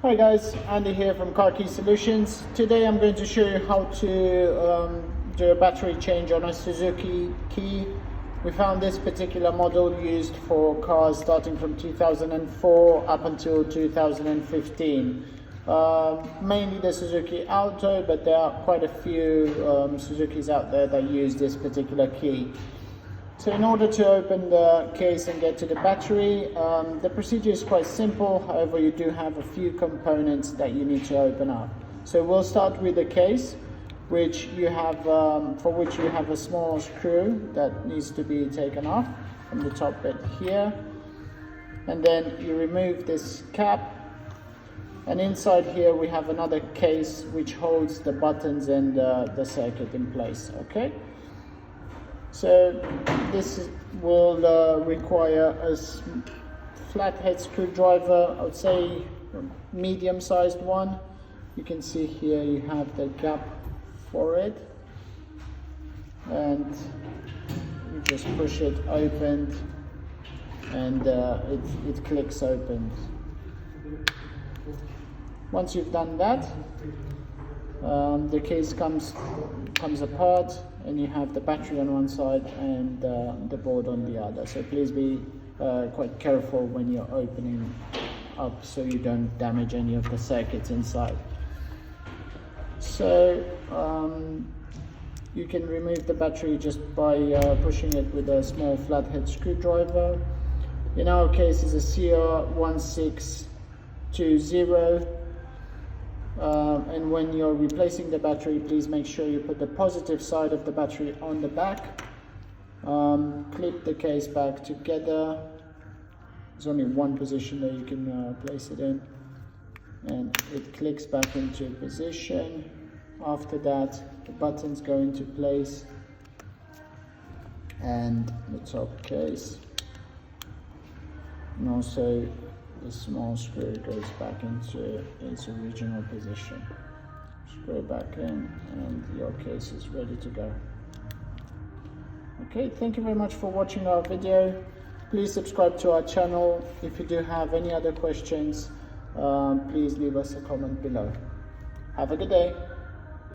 Hi guys, Andy here from Car Key Solutions. Today I'm going to show you how to do a battery change on a Suzuki Key. We found this particular model used for cars starting from 2004 up until 2015. Mainly the Suzuki Alto, but there are quite a few Suzukis out there that use this particular key. So in order to open the case and get to the battery, the procedure is quite simple. However, you do have a few components that you need to open up. So we'll start with the case, which you have, for which you have a small screw that needs to be taken off from the top bit here. And then you remove this cap. And inside here we have another case which holds the buttons and the circuit in place, okay? So this will require a flathead screwdriver, I would say a medium-sized one. You can see here you have the gap for it, and you just push it open, and it clicks open. Once you've done that, the case comes apart, and you have the battery on one side and the board on the other. So please be quite careful when you're opening up so you don't damage any of the circuits inside. So you can remove the battery just by pushing it with a small flathead screwdriver. In our case is a CR1620. And when you're replacing the battery, please make sure you put the positive side of the battery on the back. Clip the case back together. There's only one position that you can place it in, and it clicks back into position. After that, the buttons go into place and the top case, and also the small screw goes back into its original position. Screw back in and your case is ready to go. Okay, thank you very much for watching our video. Please subscribe to our channel. If you do have any other questions, please leave us a comment below. Have a good day.